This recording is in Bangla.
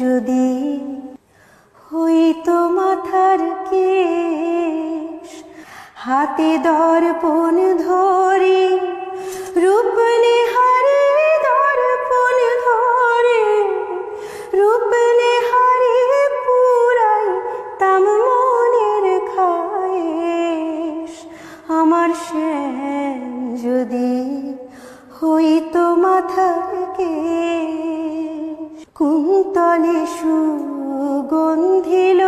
যদি হইতো মাথার কেশ, হাতে দর্পণ ধরে রূপ নেহারে, দর্পণ ধরে রূপ নেহারে পুরাই তাম মনের খায়েশ। আমার শ্যাম যদি হইতো মাথার কেশ, কুন্তলে সুগন্ধিল